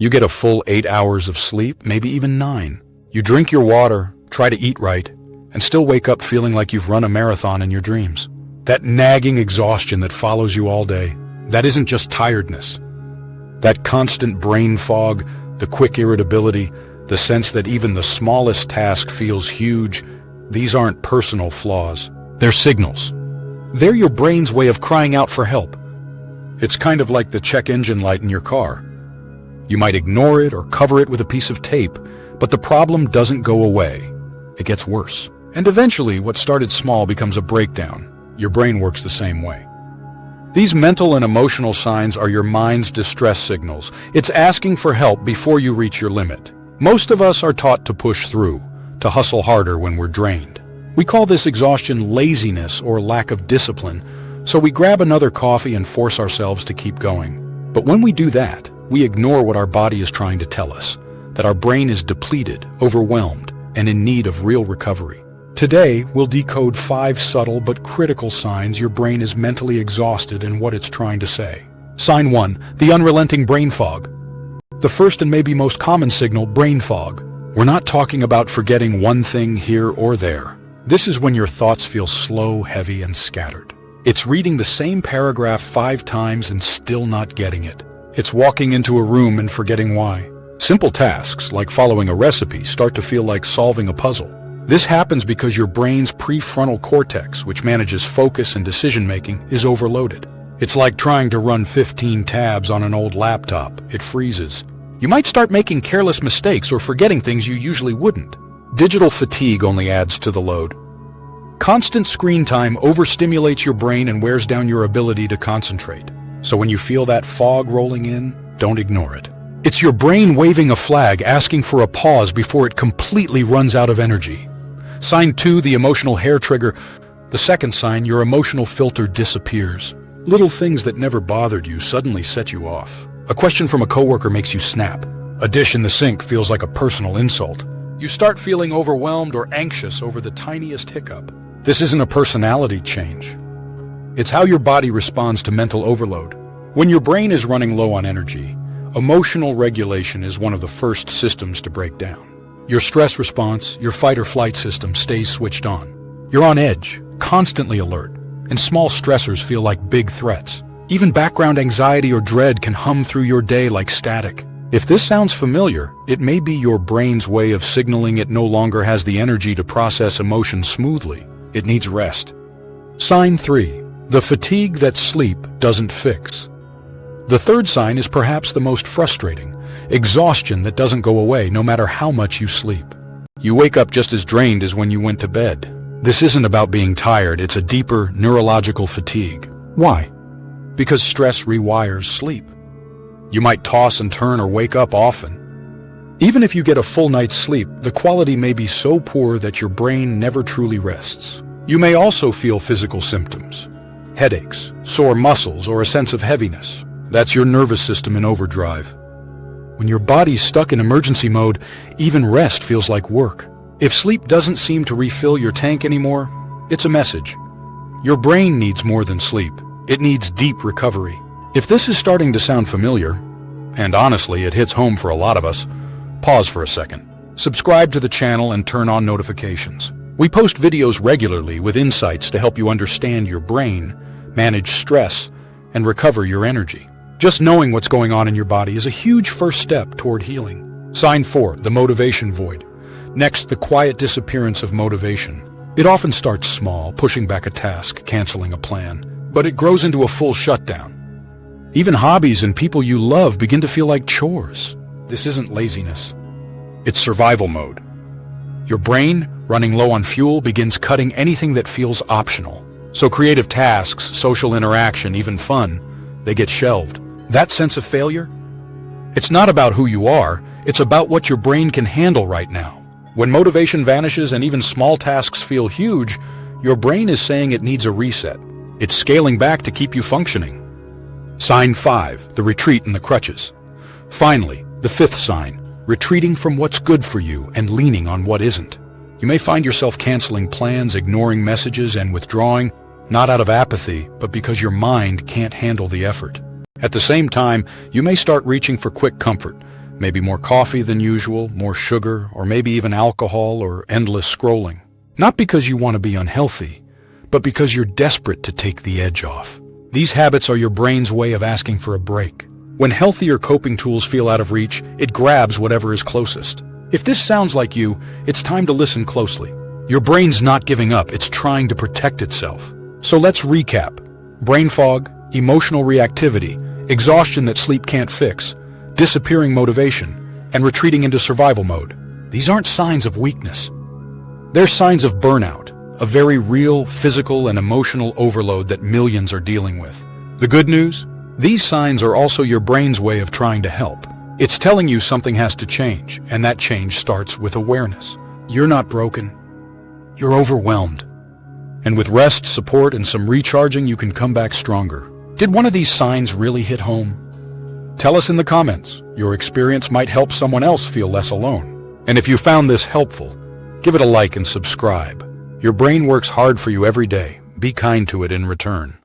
You get a full 8 hours of sleep, maybe even 9. You drink your water, try to eat right, and still wake up feeling like you've run a marathon in your dreams. That nagging exhaustion that follows you all day, that isn't just tiredness. That constant brain fog, the quick irritability, the sense that even the smallest task feels huge, these aren't personal flaws. They're signals. They're your brain's way of crying out for help. It's kind of like the check engine light in your car. You might ignore it or cover it with a piece of tape, but the problem doesn't go away. It gets worse. And eventually, what started small becomes a breakdown. Your brain works the same way. These mental and emotional signs are your mind's distress signals. It's asking for help before you reach your limit. Most of us are taught to push through, to hustle harder when we're drained. We call this exhaustion laziness or lack of discipline, so we grab another coffee and force ourselves to keep going. But when we do that, we ignore what our body is trying to tell us, that our brain is depleted, overwhelmed, and in need of real recovery. Today, we'll decode 5 subtle but critical signs your brain is mentally exhausted and what it's trying to say. Sign 1, the unrelenting brain fog. The first and maybe most common signal, brain fog. We're not talking about forgetting one thing here or there. This is when your thoughts feel slow, heavy, and scattered. It's reading the same paragraph 5 times and still not getting it. It's walking into a room and forgetting why. Simple tasks, like following a recipe, start to feel like solving a puzzle. This happens because your brain's prefrontal cortex, which manages focus and decision-making, is overloaded. It's like trying to run 15 tabs on an old laptop. It freezes. You might start making careless mistakes or forgetting things you usually wouldn't. Digital fatigue only adds to the load. Constant screen time overstimulates your brain and wears down your ability to concentrate. So when you feel that fog rolling in, don't ignore it. It's your brain waving a flag, asking for a pause before it completely runs out of energy. Sign 2, the emotional hair trigger. The second sign, your emotional filter disappears. Little things that never bothered you suddenly set you off. A question from a coworker makes you snap. A dish in the sink feels like a personal insult. You start feeling overwhelmed or anxious over the tiniest hiccup. This isn't a personality change. It's how your body responds to mental overload. When your brain is running low on energy, emotional regulation is one of the first systems to break down. Your stress response, your fight or flight system, stays switched on. You're on edge, constantly alert, and small stressors feel like big threats. Even background anxiety or dread can hum through your day like static. If this sounds familiar, it may be your brain's way of signaling it no longer has the energy to process emotions smoothly. It needs rest. Sign 3, the fatigue that sleep doesn't fix. The third sign is perhaps the most frustrating. Exhaustion that doesn't go away no matter how much you sleep. You wake up just as drained as when you went to bed. This isn't about being tired, it's a deeper neurological fatigue. Why? Because stress rewires sleep. You might toss and turn or wake up often. Even if you get a full night's sleep, the quality may be so poor that your brain never truly rests. You may also feel physical symptoms. Headaches, sore muscles, or a sense of heaviness. That's your nervous system in overdrive. When your body's stuck in emergency mode, even rest feels like work. If sleep doesn't seem to refill your tank anymore, it's a message. Your brain needs more than sleep. It needs deep recovery. If this is starting to sound familiar, and honestly it hits home for a lot of us, pause for a second. Subscribe to the channel and turn on notifications. We post videos regularly with insights to help you understand your brain, manage stress, and recover your energy. Just knowing what's going on in your body is a huge first step toward healing. Sign 4, the motivation void. Next, the quiet disappearance of motivation. It often starts small, pushing back a task, canceling a plan, but it grows into a full shutdown. Even hobbies and people you love begin to feel like chores. This isn't laziness. It's survival mode. Your brain, running low on fuel, begins cutting anything that feels optional. So creative tasks, social interaction, even fun, they get shelved. That sense of failure? It's not about who you are, it's about what your brain can handle right now. When motivation vanishes and even small tasks feel huge, your brain is saying it needs a reset. It's scaling back to keep you functioning. Sign 5, the retreat and the crutches. Finally, the 5th sign, retreating from what's good for you and leaning on what isn't. You may find yourself canceling plans, ignoring messages, and withdrawing, not out of apathy, but because your mind can't handle the effort. At the same time, you may start reaching for quick comfort, Maybe more coffee than usual, more sugar, or maybe even alcohol or endless scrolling. Not because you want to be unhealthy, but because you're desperate to take the edge off. These habits are your brain's way of asking for a break. When healthier coping tools feel out of reach, it grabs whatever is closest. If this sounds like you, it's time to listen closely. Your brain's not giving up, it's trying to protect itself. So let's recap. Brain fog, emotional reactivity, exhaustion that sleep can't fix, disappearing motivation, and retreating into survival mode. These aren't signs of weakness. They're signs of burnout, a very real physical and emotional overload that millions are dealing with. The good news? These signs are also your brain's way of trying to help. It's telling you something has to change, and that change starts with awareness. You're not broken. You're overwhelmed. And with rest, support, and some recharging, you can come back stronger. Did one of these signs really hit home? Tell us in the comments. Your experience might help someone else feel less alone. And if you found this helpful, give it a like and subscribe. Your brain works hard for you every day. Be kind to it in return.